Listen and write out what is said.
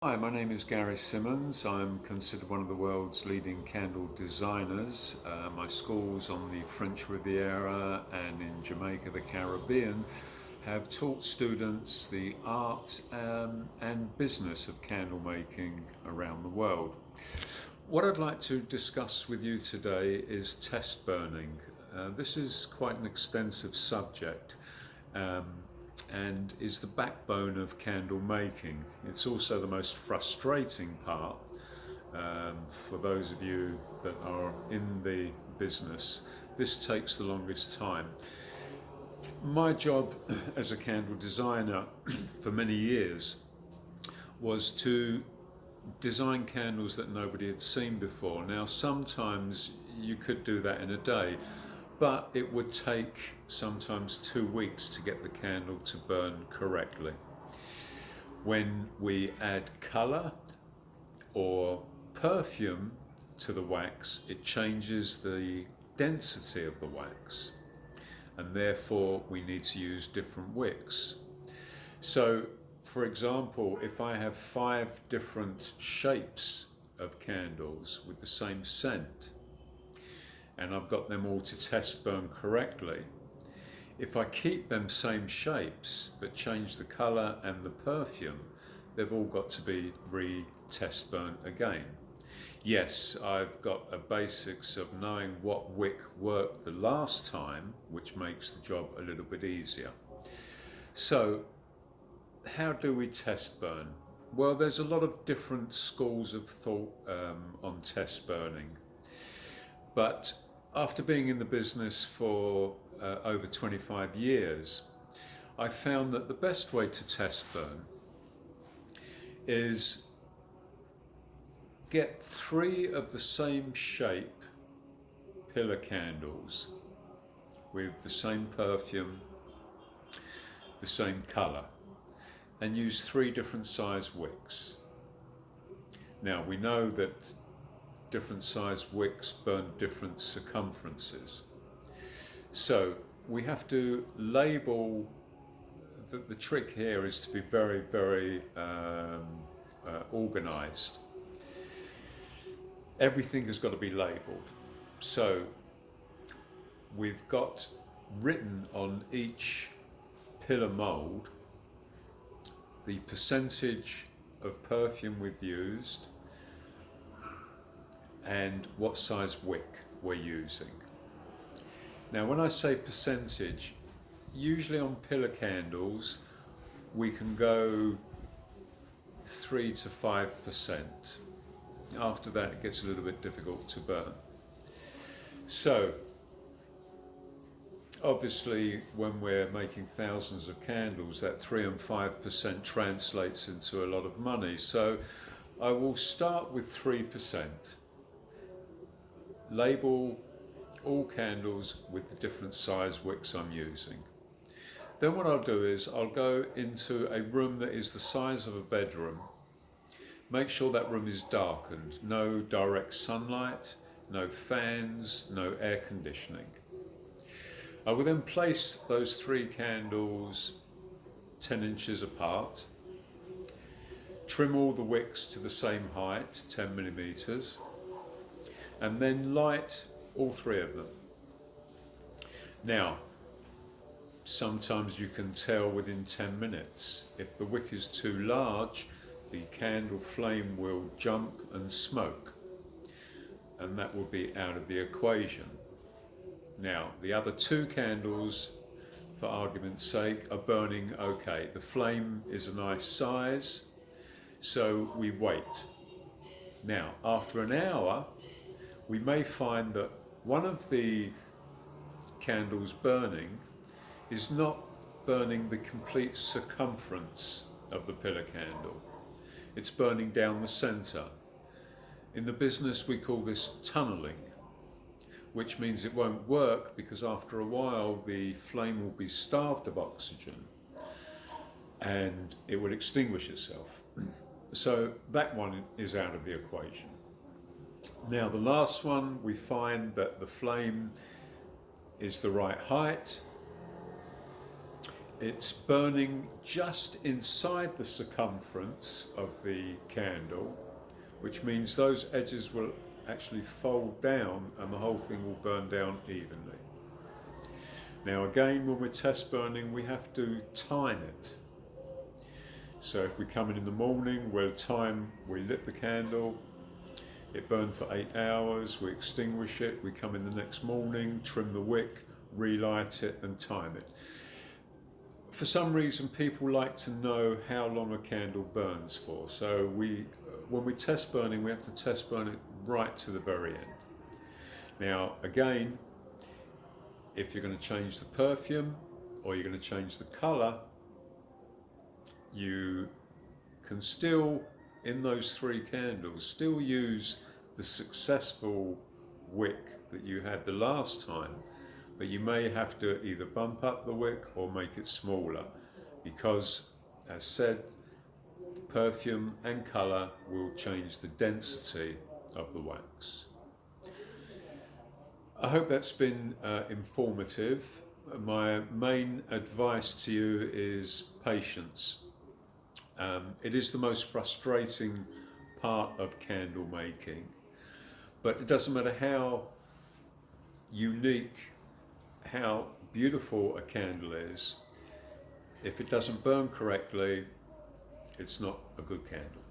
Hi, my name is Gary Simmons. I'm considered one of the world's leading candle designers. My schools on the French Riviera and in Jamaica, the Caribbean, have taught students the art and business of candle making around the world. What I'd like to discuss with you today is test burning. This is quite an extensive subject. Um, and is the backbone of candle making. It's also the most frustrating part for those of you that are in the business. This takes the longest time. My job as a candle designer for many years was to design candles that nobody had seen before. Now, sometimes you could do that in a day, but it would take sometimes 2 weeks to get the candle to burn correctly. When we add colour or perfume to the wax, it changes the density of the wax, and therefore we need to use different wicks. So, for example, if I have 5 different shapes of candles with the same scent, and I've got them all to test burn correctly, if I keep them same shapes but change the colour and the perfume, they've all got to be re-test burnt again. Yes, I've got a basics of knowing what wick worked the last time, which makes the job a little bit easier. So, how do we test burn? Well, there's a lot of different schools of thought on test burning, but after being in the business for over 25 years, I found that the best way to test burn is get 3 of the same shape pillar candles with the same perfume, the same colour, and use 3 different size wicks. Now, we know that different size wicks burn different circumferences. So we have to label, the trick here is to be very, very organised. Everything has got to be labelled. So we've got written on each pillar mould the percentage of perfume we've used and what size wick we're using. Now, when I say percentage, usually on pillar candles we can go 3 to 5%. After that it gets a little bit difficult to burn. So obviously when we're making thousands of candles, that 3 and 5% translates into a lot of money. So I will start with 3%. Label all candles with the different size wicks I'm using. Then what I'll do is I'll go into a room that is the size of a bedroom. Make sure that room is darkened, no direct sunlight, no fans, no air conditioning. I will then place those 3 candles 10 inches apart, trim all the wicks to the same height, 10 millimeters, and then light all 3 of them. Now, sometimes you can tell within 10 minutes. If the wick is too large, the candle flame will jump and smoke, and that will be out of the equation. Now, the other 2 candles, for argument's sake, are burning okay. The flame is a nice size, so we wait. Now, after an hour, we may find that one of the candles burning is not burning the complete circumference of the pillar candle. It's burning down the centre. In the business we call this tunnelling, which means it won't work because after a while the flame will be starved of oxygen and it will extinguish itself. So that one is out of the equation. Now, the last one, we find that the flame is the right height it's burning just inside the circumference of the candle, which means those edges will actually fold down and the whole thing will burn down evenly. Now again, when we're test burning, we have to time it. So if we come in the morning, we lit the candle, it burned for 8 hours, we extinguish it, we come in the next morning, trim the wick, relight it and time it. For some reason, people like to know how long a candle burns for. So when we test burning, we have to test burn it right to the very end. Now, again, if you're going to change the perfume or you're going to change the colour, you can still, in those 3 candles, still use the successful wick that you had the last time, but you may have to either bump up the wick or make it smaller, because, as said, perfume and colour will change the density of the wax. I hope that's been informative. My main advice to you is patience. It is the most frustrating part of candle making, but it doesn't matter how unique, how beautiful a candle is, if it doesn't burn correctly, it's not a good candle.